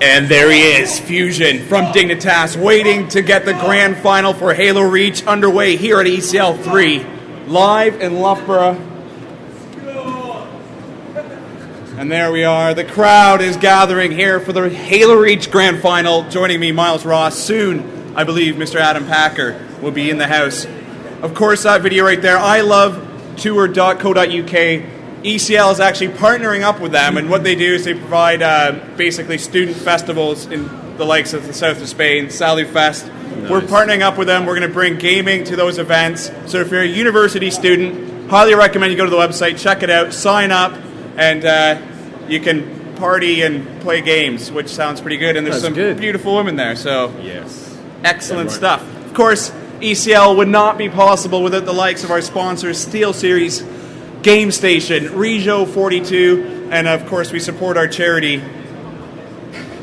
And there he is, Fusion from Dignitas, waiting to get the grand final for Halo Reach underway here at ECL3, live in Loughborough. And there we are. The crowd is gathering here for the Halo Reach grand final. Joining me, Miles Ross. Soon, I believe, Mr. Adam Packer will be in the house. Of course, that video right there, ilovetour.co.uk. ECL is actually partnering up with them, and what they do is they provide basically student festivals in the likes of the south of Spain, Salufest. Nice. We're partnering up with them. We're going to bring gaming to those events. So if you're a university student, highly recommend you go to the website, check it out, sign up, and you can party and play games, which sounds pretty good. And there's some beautiful women there, so yes, excellent stuff. Of course, ECL would not be possible without the likes of our sponsors, SteelSeries, Game Station, Regio 42, and of course we support our charity.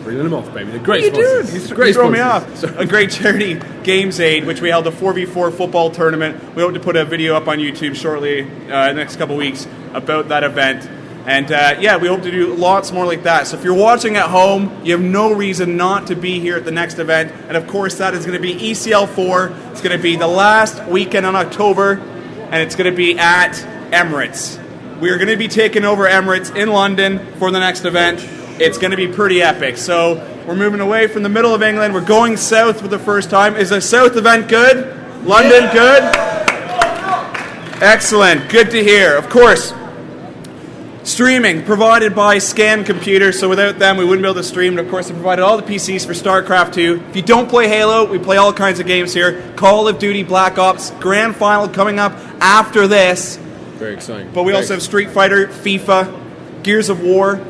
Bringing them off, baby. They're great sponsors. You throw me off. A great charity, Games Aid, which we held a 4v4 football tournament. We hope to put a video up on YouTube shortly, in the next couple of weeks, about that event. And yeah, we hope to do lots more like that. So if you're watching at home, you have no reason not to be here at the next event. And of course, that is going to be ECL4. It's going to be the last weekend in October, and it's going to be at Emirates. We are going to be taking over Emirates in London for the next event. It's going to be pretty epic. So we're moving away from the middle of England. We're going south for the first time. Is the south event good? London good? Excellent. Good to hear. Of course, streaming provided by Scan Computers. So without them, we wouldn't be able to stream. And of course, they provided all the PCs for StarCraft 2. If you don't play Halo, we play all kinds of games here. Call of Duty, Black Ops, Grand Final coming up after this. Very exciting. But we also have Street Fighter, FIFA, Gears of War,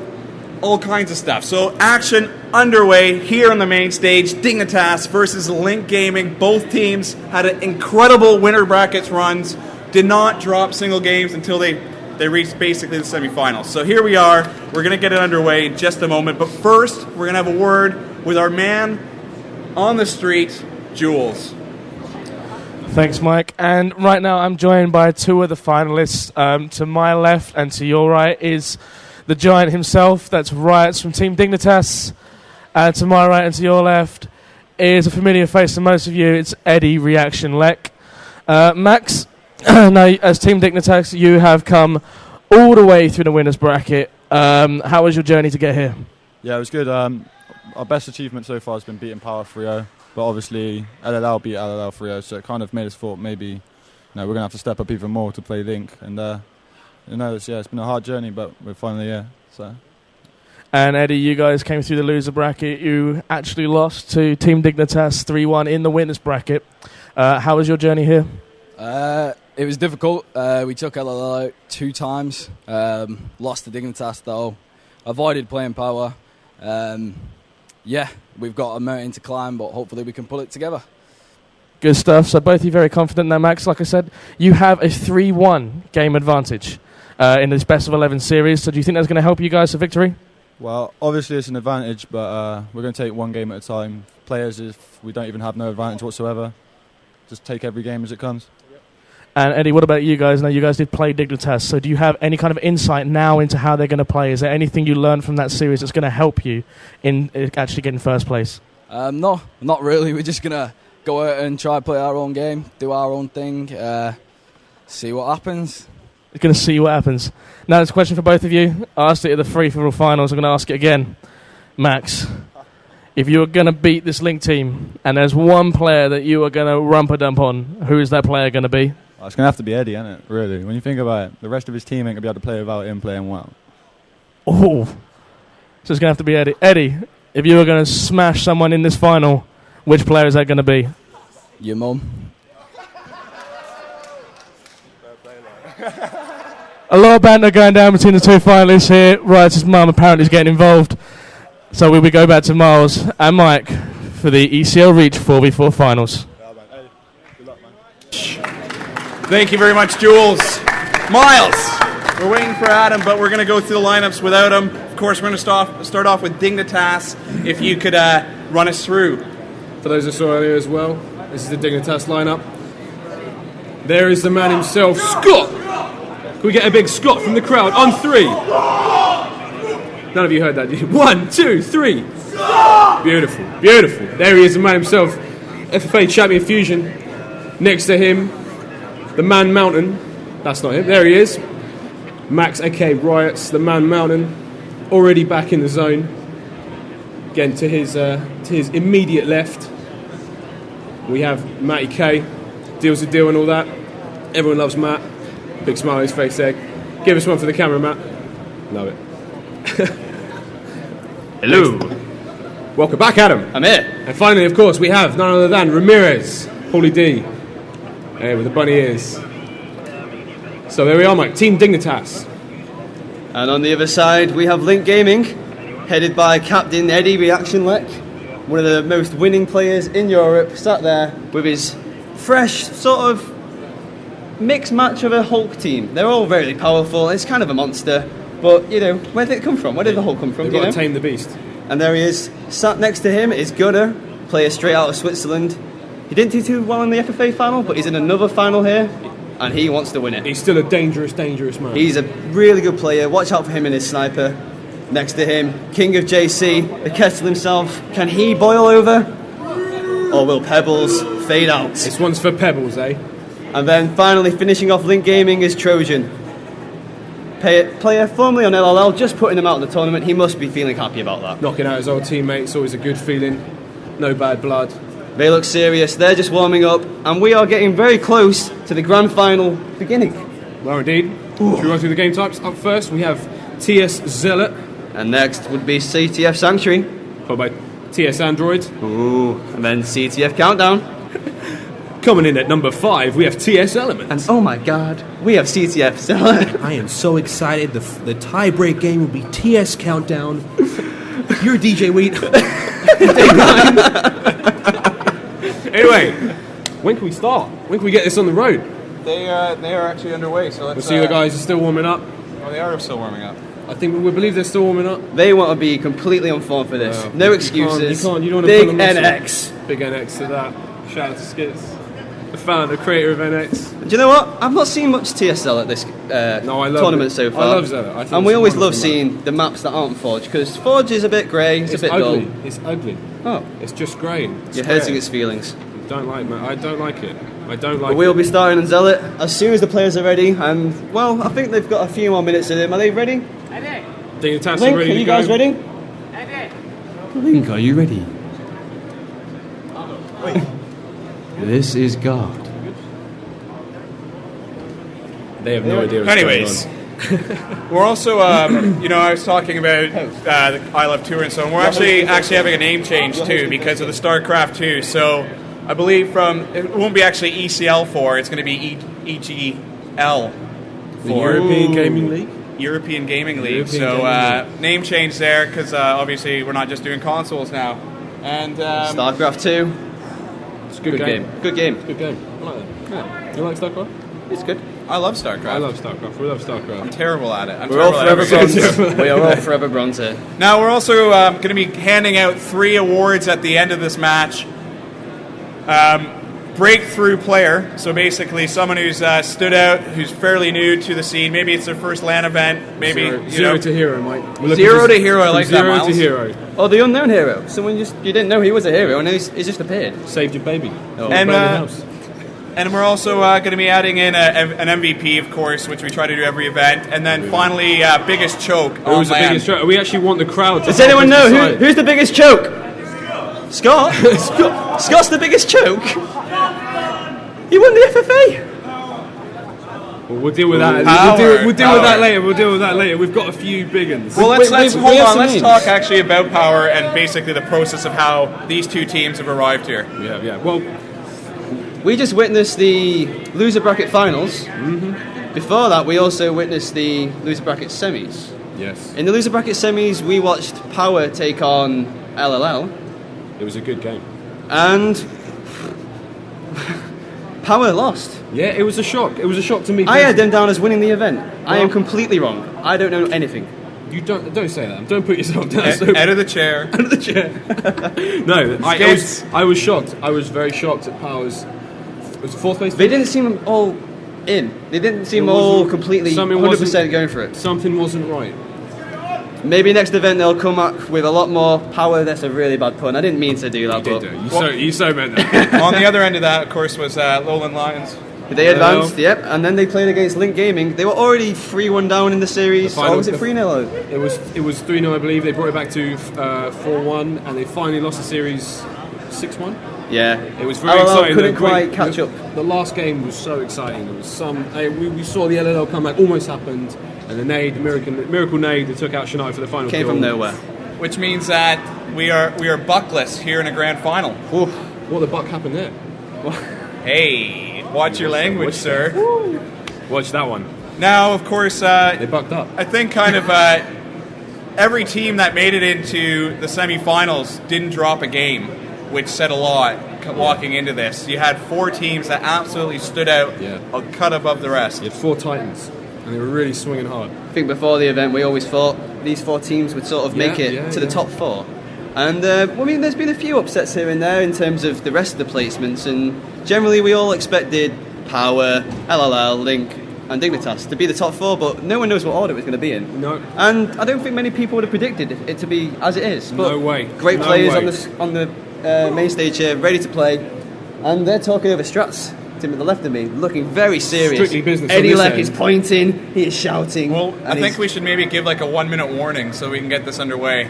all kinds of stuff. So action underway here on the main stage. Dignitas versus Link Gaming. Both teams had an incredible winter brackets runs. Did not drop single games until they reached basically the semifinals. So here we are. We're going to get it underway in just a moment. But first, we're going to have a word with our man on the street, Jules. Thanks, Mike. And right now I'm joined by two of the finalists. To my left and to your right is the giant himself. That's Riots from Team Dignitas. And to my right and to your left is a familiar face to most of you. It's Eddie Reaction Lek. Max, now as Team Dignitas, you have come all the way through the winners bracket. How was your journey to get here? Yeah, it was good. Our best achievement so far has been beating Power 3-0. But obviously, LLL beat LLL 3-0, so it kind of made us thought maybe we're going to have to step up even more to play Link. And, it's been a hard journey, but we're finally here. So. And Eddie, you guys came through the loser bracket. You actually lost to Team Dignitas 3-1 in the winners bracket. How was your journey here? It was difficult. We took LLL out 2 times. Lost to Dignitas, though. Avoided playing Power. Yeah, we've got a mountain to climb, but hopefully we can pull it together. Good stuff. So both of you very confident now, Max. Like I said, you have a 3-1 game advantage in this best of 11 series. So do you think that's going to help you guys to victory? Well, obviously it's an advantage, but we're going to take one game at a time. Players, if we don't even have no advantage whatsoever, just take every game as it comes. And Eddie, what about you guys? Now, you guys did play Dignitas, so do you have any kind of insight now into how they're going to play? Is there anything you learned from that series that's going to help you in actually getting first place? No, not really. We're just going to go out and try to play our own game, do our own thing, see what happens. We're going to see what happens. Now, there's a question for both of you. I asked it at the free-for-all finals. I'm going to ask it again. Max, if you were going to beat this Link team, and there's one player that you are going to rump-a-dump on, who is that player going to be? Well, it's going to have to be Eddie, isn't it, really? When you think about it, the rest of his team ain't going to be able to play without him playing well. Oh, so it's going to have to be Eddie. Eddie, if you were going to smash someone in this final, which player is that going to be? Your mum. A lot of banter going down between the two finalists here. Riot's mum apparently is getting involved. So we go back to Miles and Mike for the ECL Reach 4v4 finals. Thank you very much, Jules. Miles, we're waiting for Adam, but we're going to go through the lineups without him. Of course, we're going to start off with Dignitas. If you could run us through. For those that saw earlier as well, this is the Dignitas lineup. There is the man himself, Scott. Can we get a big Scott from the crowd on 3? None of you heard that, did you? 1, 2, 3. Beautiful, beautiful. There he is, the man himself. FFA Champion Fusion. Next to him, the Man Mountain. That's not him. There he is. Max, aka Riots, the Man Mountain. Already back in the zone. Again, to his immediate left, we have Matty K. Deals the deal and all that. Everyone loves Matt. Big smile on his face there. Give us one for the camera, Matt. Love it. Hello. Welcome back, Adam. I'm here. And finally, of course, we have none other than Ramirez, Paulie D, with the bunny ears. So there we are, Mike. Team Dignitas. And on the other side, we have Link Gaming, headed by Captain Eddie Reaction Lek, one of the most winning players in Europe, sat there with his fresh sort of mixed match of a Hulk team. They're all very powerful. It's kind of a monster. But, you know, where did it come from? Where did the Hulk come from? They've got to tame the beast. And there he is. Sat next to him is Gunnar, player straight out of Switzerland. He didn't do too well in the FFA final, but he's in another final here, and he wants to win it. He's still a dangerous, dangerous man. He's a really good player. Watch out for him and his sniper. Next to him, King of JC, the Kettle himself. Can he boil over? Or will Pebbles fade out? This one's for Pebbles, eh? And then finally finishing off Link Gaming is Trojan. Player formerly on LLL, just putting him out of the tournament. He must be feeling happy about that. Knocking out his old teammates, always a good feeling. No bad blood. They look serious, they're just warming up, and we are getting very close to the grand final beginning. Well, indeed. Should we run through the game types? Up first, we have TS Zealot. And next would be CTF Sanctuary. Followed by TS Android. Ooh, and then CTF Countdown. Coming in at number 5, we have TS Element. And oh my god, we have CTF Zealot. I am so excited. The tie-break game will be TS Countdown. You're DJ Wheat. Anyway, when can we start? When can we get this on the road? They are actually underway, so let's We'll see the guys are still warming up. Oh, they are still warming up. I think we believe they're still warming up. They want to be completely on form for this. No excuses. You don't want to Big put them NX. Big NX to that. Shout out to Skits, the founder, creator of NX. Do you know what? I've not seen much TSL at this tournament so far. I love Zealot. And we always love seeing the maps that aren't Forge, because Forge is a bit grey, it's a bit ugly. dull. It's ugly. Oh. It's just grey. You're hurting its feelings. Don't like, man. I don't like it. I don't like But we'll it. be starting on Zealot as soon as the players are ready, and, well, I think they've got a few more minutes in them. Are they ready? Dignitas Link, are ready are to you go. guys ready? Link, are you ready? This is God. They have no idea what's Anyways, going on. we're also, I was talking about the I Love Tour and so on. We're actually having a name change too because of the StarCraft 2. So I believe it won't be actually ECL4. It's going to be EGL4. The European Gaming League? European Gaming League. European So Gaming League. name change there because obviously we're not just doing consoles now. And StarCraft 2. It's a good game. Good game. Good game. I like that. Yeah. You like StarCraft? It's good. I love StarCraft. I love StarCraft. We love I'm StarCraft. terrible at it. We're all forever bronze. We are all forever bronze here. Now we're also going to be handing out 3 awards at the end of this match. Breakthrough player, so basically someone who's stood out, who's fairly new to the scene. Maybe it's their first LAN event. Maybe Zero to hero, Mike. Zero to hero. I like that. Zero Miles. to hero. Oh, the unknown hero. Someone you didn't know he was a hero, and he's just appeared. Saved your baby. Oh. And, Burning house. And we're also going to be adding in an MVP, of course, which we try to do every event. And then finally, biggest choke. Who's the biggest choke? We actually want the crowd to Does anyone know decide. who's the biggest choke? Scott. Scott's the biggest choke. He won the FFA. Well, we'll deal with that. Power, We'll deal with that later. We'll deal with that later. We've got a few big ones. Well, let's we hold have on. some Let's names. talk actually about power and basically the process of how these two teams have arrived here. Yeah. Well, We just witnessed the loser bracket finals. Mm-hmm. Before that, we also witnessed the loser bracket semis. yes. In the loser bracket semis, we watched Power take on LLL, It was a good game. and Power lost. Yeah, it was a shock. It was a shock to me. I had them down as winning the event. I am Well- completely wrong. I don't know anything. You don't say that. Don't put yourself down. Out of the chair. Out of the chair. No, I was shocked. I was very shocked at Power's. Was it fourth place? They didn't seem all in. They didn't seem It all wasn't- completely something 100% wasn't- going for it. Something wasn't right. maybe next event they'll come up with a lot more power. That's a really bad pun. I didn't mean to do that. You but did do. You so meant that. On the other end of that, of course, was Lowland Lions. they advanced, yep, and then they played against Link Gaming. They were already 3-1 down in the series. The final- or was it 3-0? It was 3-0, I believe. They brought it back to 4-1, and they finally lost the series 6-1. Yeah. It was very LLL exciting. couldn't quite catch up. The last game was so exciting. There was we saw the LLL comeback almost happened, and the nade, the miracle nade that took out Shania for the final Came kill. from nowhere. Which means that we are buckless here in a grand final. Oof. What the buck happened there? Hey, watch your language, sir. Watch that one. Now, of course, They bucked up. I think kind of every team that made it into the semifinals didn't drop a game, which said a lot walking into this. You had 4 teams that absolutely stood out a cut above the rest. You had 4 Titans, and they were really swinging hard. I think before the event we always thought these 4 teams would sort of make it to the top 4. And I mean, there's been a few upsets here and there in terms of the rest of the placements, and generally we all expected Power, LLL, Link and Dignitas to be the top 4, but no one knows what order it was going to be in. No. And I don't think many people would have predicted it to be as it is. But No way. Great No players way. on the main stage here, ready to play, and they're talking over strats. Tim at the left of me, looking very serious. Strictly business on Eddie this Leck end. is pointing, he is shouting. Well, and I think he's- we should maybe give like a 1-minute warning so we can get this underway.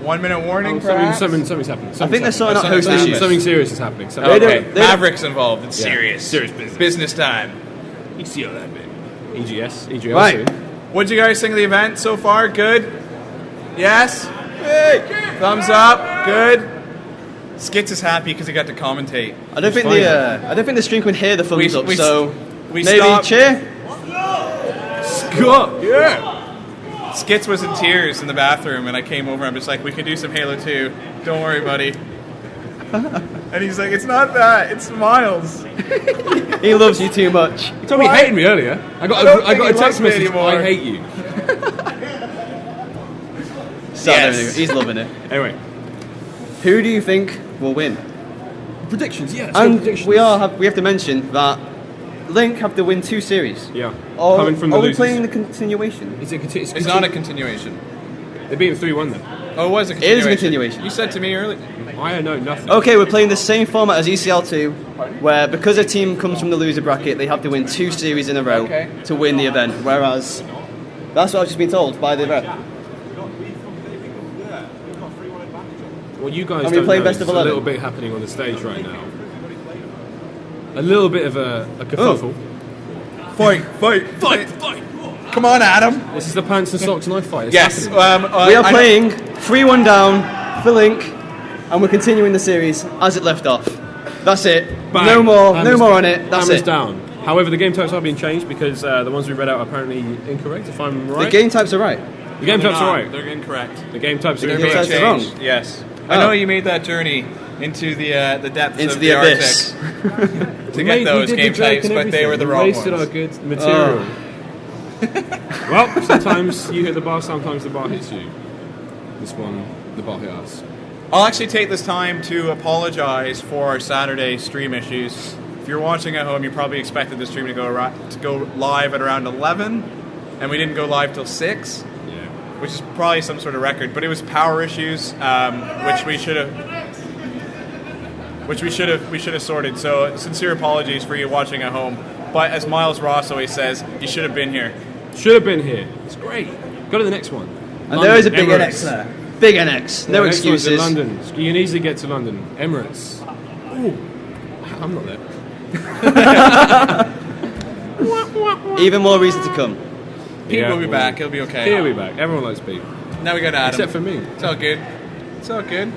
1-minute warning, perhaps? Something's happening. I think they're sorting out host Something- issues. Something serious is happening. Okay, don't- Mavericks involved. It's Yeah. serious. Serious business. Business time. ECL that bit. EGS. EGL Right. soon. What'd you guys think of the event so far? Good? Yes? Thumbs up. Good. Skits is happy because he got to commentate. I don't think the stream can hear the thumbs up, so we maybe stopped. cheer. Scott! Yeah! Skits was in tears in the bathroom, and I came over and I'm just like, we can do some Halo 2. Don't worry, buddy. And he's like, it's not that, it's Miles. He loves you too much. He told me he hated me earlier. I got don't a think he text loves me message. anymore. I hate you. Yes. He's loving it. Anyway, Who do you think will win? predictions. Yeah. And predictions. we have to mention that Link have to win 2 series. Yeah. Or Coming from the are we losers. playing the continuation? It's not a continuation. They beat him 3-1 then. Oh, it was a It continuation. is a continuation. You said to me earlier. I know nothing. Okay, we're playing the same format as ECL2, where because a team comes from the loser bracket, they have to win 2 series in a row to win the event. Whereas, that's what I've just been told by the rep. Well, you guys Are we don't playing know. best of There's a 11? little bit happening on the stage right now. A little bit of a kerfuffle. Fight! Come on, Adam. This is the pants and socks knife fight. It's Yes. happening. We are playing 3-1 down for Link, and we're continuing the series as it left off. That's it. Bang. No more Hammers- on it. That's hammers it. down. However, the game types are being changed because the ones we read out are apparently incorrect, if I'm right. The game types are right. The game types are right. They're incorrect. The game types are game incorrect. types are wrong. Yes. Oh. I know you made that journey into the depths Into of the abyss. Arctic to get those game types, but they were the wrong ones. Wasted our good material. Well, sometimes you hit the bar, sometimes the bar hits you. This one, the bar hit us. I'll actually take this time to apologize for our Saturday stream issues. If you're watching at home, you probably expected the stream to go live at around 11, and we didn't go live till 6. Yeah. Which is probably some sort of record, but it was power issues, which we should have sorted. So sincere apologies for you watching at home. But as Miles Ross always says, you should have been here. Should have been here. It's great. Go to the next one. And there is a big Emirates. NX there. Big NX. No Yeah, next one's in excuses. London. You can easily get to London. Emirates. Ooh. I'm not there. Even more reason to come. Pete Yeah, will be well, back. He'll be okay. Here we back. Everyone likes Pete. Now we got Adam. Except for me. It's all good. It's all good.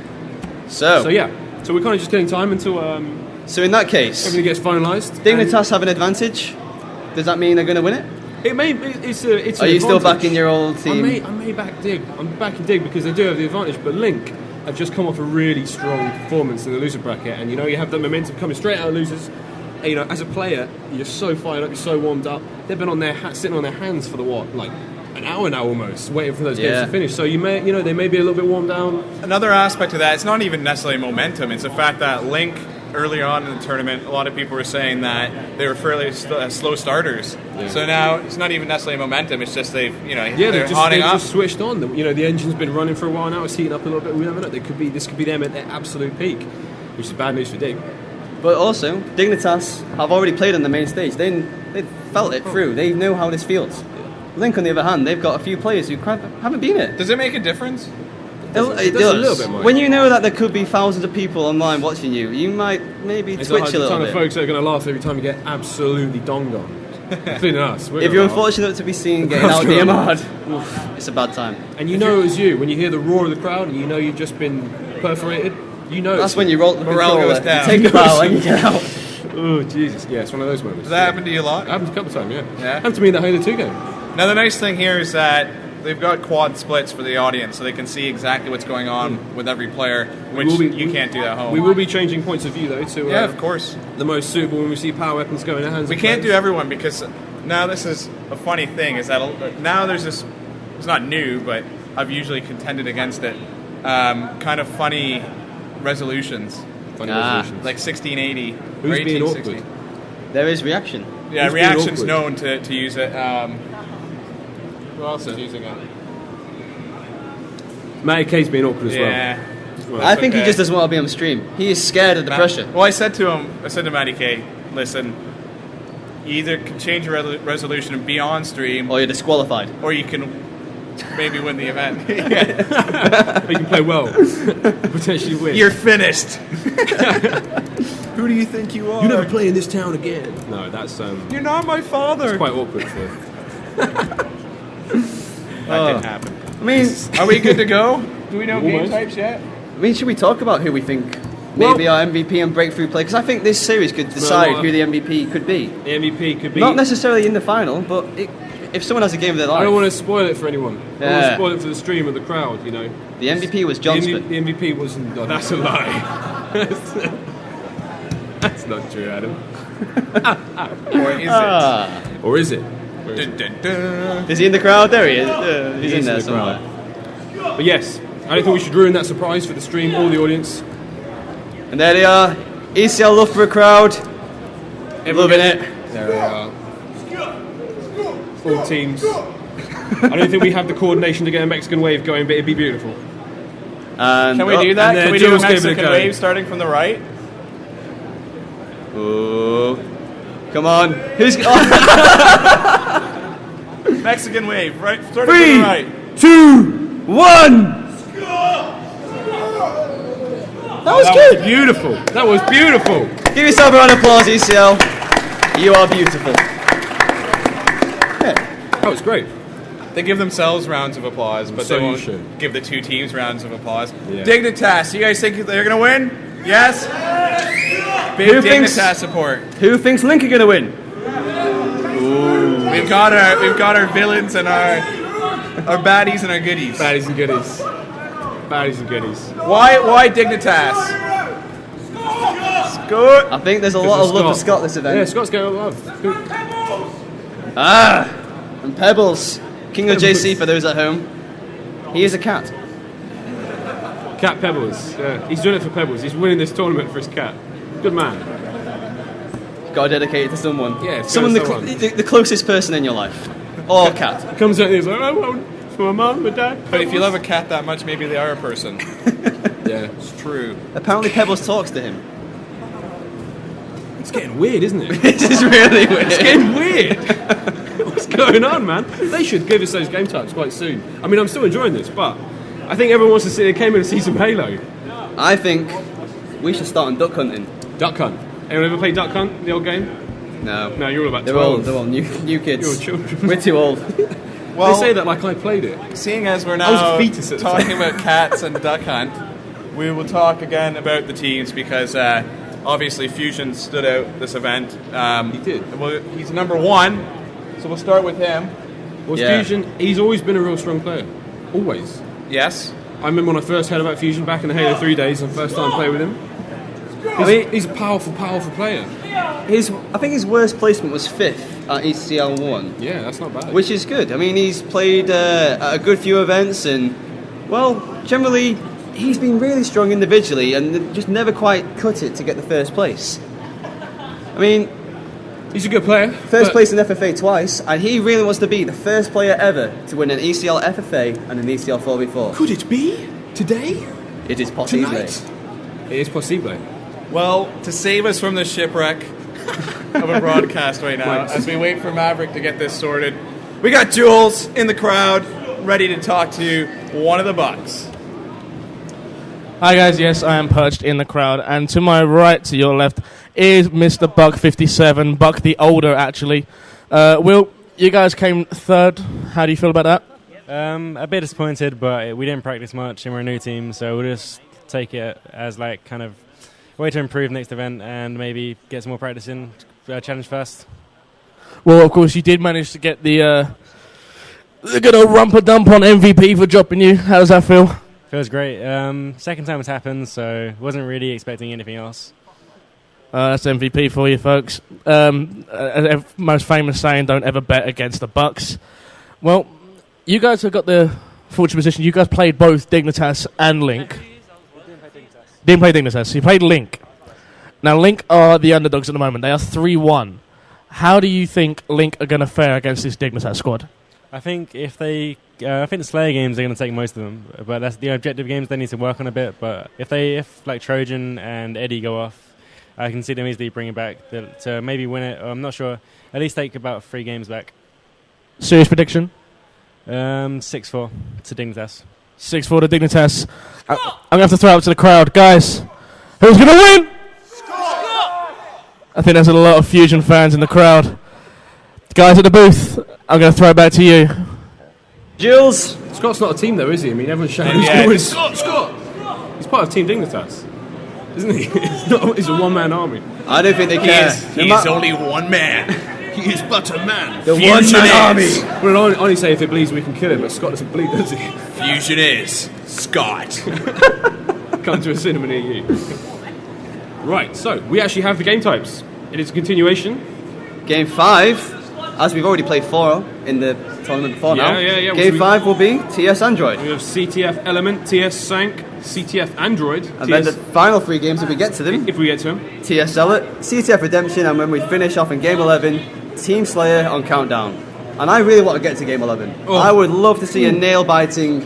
So yeah. So we're kind of just killing time until so in that case, everything gets finalised. Dignitas have an advantage. Does that mean they're going to win it? It may. It's Are an you still advantage. back in your old team? I may back Dig. I'm back in Dig because they do have the advantage. But Link have just come off a really strong performance in the loser bracket, and you have that momentum coming straight out of losers. And, as a player, you're so fired up, you're so warmed up. They've been on their sitting on their hands for an hour now almost, waiting for those games to finish. So they may be a little bit warmed down. Another aspect of that, it's not even necessarily momentum. It's the fact that Link early on in the tournament, a lot of people were saying that they were fairly slow starters. Yeah. So now it's not even necessarily momentum; it's just they've they've just switched on. The engine's been running for a while now. It's heating up a little bit. We never know. This could be them at their absolute peak, which is bad news for Dig. But also, Dignitas have already played on the main stage. They felt it through. They know how this feels. Link, on the other hand, they've got a few players who haven't been it. Does it make a difference? It does. A little bit more. When you know that there could be thousands of people online watching you, you might maybe twitch a little bit. There's a ton of folks that are going to laugh every time you get absolutely donged on, including us. If you're unfortunate to be seen getting out DMR'd, it's a bad time. And you know it was you when you hear the roar of the crowd and you know you've just been perforated. You know that's when you roll the morale goes down. You take the bow and you get out. Oh Jesus! Yeah, it's one of those moments. Does that happen to you a lot? It happens a couple of times. Yeah. Happened to me in that Halo 2 game. Now the nice thing here is that they've got quad splits for the audience, so they can see exactly what's going on with every player, which you can't do at home. We will be changing points of view though to of course, the most suitable when we see power weapons go in our hands. We can't do everyone because now this is a funny thing is that now there's this. It's not new, but I've usually contended against it. Kind of funny resolutions. Funny resolutions. Like 1680 Who's or 1860. being awkward? There is reaction. Yeah, reaction's known to use it. Who else is using it? Matty K's being awkward as well. Yeah. I think he just doesn't want to be on the stream. He is scared of the pressure. Well, I said to Matty K, listen, you either can change your resolution and be on stream, or you're disqualified, or you can maybe win the event. Or you can play well, potentially win. You're finished. Who do you think you are? You never play in this town again. No, that's You're not my father. It's quite awkward. That didn't happen. I mean, are we good to go? Do we know game Almost. types yet? I mean, should we talk about who we think maybe our MVP and breakthrough play? Because I think this series could decide who the MVP could be. The MVP could be not necessarily in the final, but if someone has a game of their life. I don't want to spoil it for anyone. I don't want to spoil it for the stream or the crowd. You know. The MVP was Johnston. The MVP wasn't. No, that's a lie. That's not true, Adam. Or is it? Or is it? Dun, dun, dun. Is he in the crowd? There he is. He's in there somewhere. But yes, I don't think we should ruin that surprise for the stream or the audience. And there they are, ECL Loughborough crowd. Loving it. There they are. All teams. I don't think we have the coordination to get a Mexican wave going, but it'd be beautiful. And, can we do that? and Can we do a Jules gave it a Mexican go. wave starting from the right? Oh, come on. Who's Mexican wave, right? Starting from the right. 2, 1. That was good. Beautiful. That was beautiful. Give yourself a round of applause, ECL. You are beautiful. That was great. They give themselves rounds of applause, but So they you won't should. give the two teams rounds of applause. Yeah. Dignitas, you guys think they're going to win? Yes? Big Who Dignitas thinks- support. Who thinks Link are going to win? We've got our villains and our baddies and our goodies. Baddies and goodies. Baddies and goodies. Why Dignitas? Scott. I think there's a lot of love for Scott this event. Yeah, Scott's getting a lot of love. And Pebbles, King of JC for those at home. He is a cat. Cat Pebbles. Yeah, he's doing it for Pebbles. He's winning this tournament for his cat. Good man. Got to dedicate it to someone. Yeah, it's someone gotta the closest person in your life. Or cat. Comes out and he's like, I want for my mum, my dad. But if you love a cat that much, maybe they are a person. Yeah, It's true. Apparently Pebbles talks to him. it's getting weird, isn't it? It is really weird. It's getting weird. What's going on, man? They should give us those game types quite soon. I mean, I'm still enjoying this, but I think everyone wants to see. They came in to see some Halo. I think we should start on duck hunting. Duck Hunt. Anyone ever play Duck Hunt, the old game? No. No, you're all about They're 12. all new kids. You're children. We're too old. Well, They say that like I played it. seeing as we're I now was a fetus at the talking time. about cats and duck hunt, we will talk again about the teams because obviously Fusion stood out this event. He did. Well, he's number one, so we'll start with him. Was Yeah. Fusion, he's always been a real strong player. Always. Yes. I remember when I first heard about Fusion back in the Halo 3 days and first time playing with him. He's a powerful, powerful player. I think his worst placement was 5th at ECL1. Yeah, that's not bad. Which is good. I mean, he's played at a good few events and, well, generally he's been really strong individually and just never quite cut it to get the first place. I mean, he's a good player. First place in FFA twice, and he really wants to be the first player ever to win an ECL FFA and an ECL 4v4. Could it be today? It is possible. Tonight? It is possible. Well, to save us from the shipwreck of a broadcast right now, as we wait for Maverick to get this sorted, we got Jules in the crowd, ready to talk to one of the Bucks. Hi guys, yes, I am perched in the crowd, and to my right, to your left, is Mr. Buck 57, Buck the older, actually. Will, you guys came third. How do you feel about that? A bit disappointed, but we didn't practice much, and we're a new team, so we'll just take it as like kind of a way to improve next event and maybe get some more practice in, challenge first. Well, of course, you did manage to get the good old rumper dump on MVP for dropping you. How does that feel? Feels great. Second time it's happened, so wasn't really expecting anything else. That's MVP for you, folks. Most famous saying, don't ever bet against the Bucks. Well, you guys have got the fortunate position. You guys played both Dignitas and Link. Didn't play Dignitas. You played Link. Now, Link are the underdogs at the moment. They are 3-1. How do you think Link are going to fare against this Dignitas squad? I think if they... I think the Slayer games are going to take most of them, but that's the objective games they need to work on a bit. But if like Trojan and Eddie go off, I can see them easily bring it back to maybe win it. I'm not sure. At least take about 3 games back. Serious prediction? 6-4 to Dignitas. 6-4 to Dignitas. I'm going to have to throw it up to the crowd. Guys, who's going to win? I think there's a lot of Fusion fans in the crowd. Guys at the booth, I'm going to throw it back to you. Jules! Scott's not a team, though, is he? I mean, everyone's shouting, who's going to win? Scott! He's part of Team Dignitas, isn't he? He's a one-man army. I don't think they care. He is only one man. He is but a man. The one-man army. Well, I'd only say if it bleeds, we can kill him, but Scott doesn't bleed, does he? Fusion is Scott. Come to a cinema near you. Right, so we actually have the game types. It is a continuation. Game 5, as we've already played 4 in the tournament before now. Yeah. Game 5 will be TS Android. We have CTF Element, TS Sank, CTF Android. And then the final 3 games, if we get to them, if we get to them, TS Zealot, CTF Redemption, and when we finish off in Game 11, Team Slayer on Countdown. And I really want to get to Game 11. Oh. I would love to see a nail-biting,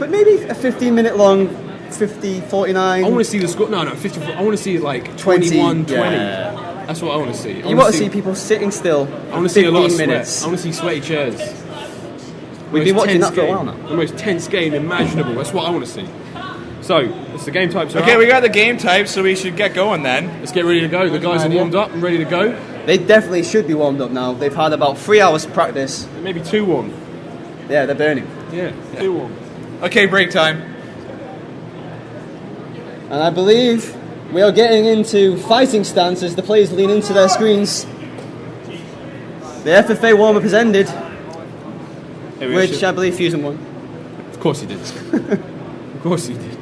but maybe a 15-minute long, 50, 49... I want to see the score. No, 54. I want to see like 20, 21, 20. yeah. That's what I want to see. You want to see people sitting still. I want to see a lot of minutes. sweat. I want to see sweaty chairs. We've been watching that for a while now. The most tense game imaginable. That's what I want to see. So, it's the game types. Okay, we got the game types, so we should get going then. Let's get ready to go. The guys are warmed up and ready to go. They definitely should be warmed up now. They've had about 3 hours of practice. Maybe 2 warm. Yeah, they're burning. Yeah, 2 warm. Okay, break time. And I believe we are getting into fighting stance as the players lean into their screens. The FFA warm-up has ended, which I believe Fusion won. Of course he did. Of course he did.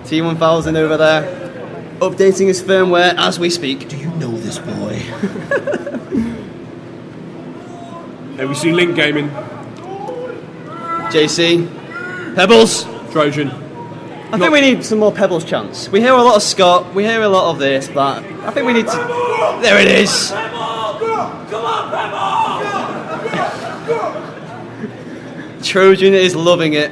T1000 over there, updating his firmware as we speak. Do you know this boy? And we see Link Gaming, JC, Pebbles. Trojan. I think we need some more Pebbles chants. We hear a lot of Scott, we hear a lot of this, but I think we need to... There it is! Trojan is loving it.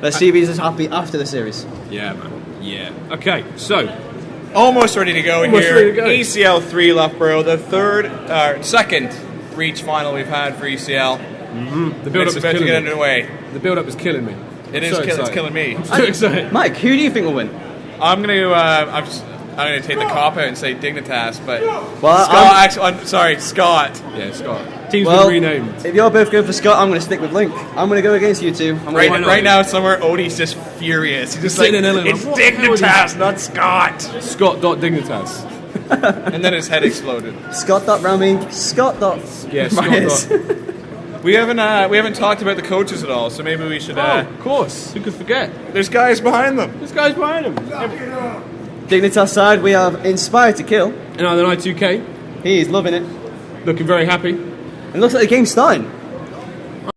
Let's see if he's as happy after the series. Yeah, man. Yeah. Okay, so Almost ready to go Almost here. ready to go. ECL3 Loughborough, the second reach final we've had for ECL. the build-up It's is about to killing get me. underway. The build-up is killing me. It's killing me. I'm so excited. Mike, who do you think will win? I'm gonna take the cop out and say Dignitas, but Well, I'm sorry, Scott. Yeah, Scott. Team's Well, been renamed. if you're both going for Scott, I'm going to stick with Link. I'm going to go against you two. Right, Why not? right now, somewhere Odie's just furious. He's just like, sitting in Illinois. it's What the hell is Dignitas, not Scott. Scott.Dignitas. And then his head exploded. Scott.Rami, Scott. Yeah, Myers. We haven't talked about the coaches at all, so maybe we should. Of course. Who could forget? There's guys behind them. This guy's behind him. Dignitas side, we have Inspired to Kill. And on the I2K, He's loving it. looking very happy. It looks like the game's starting.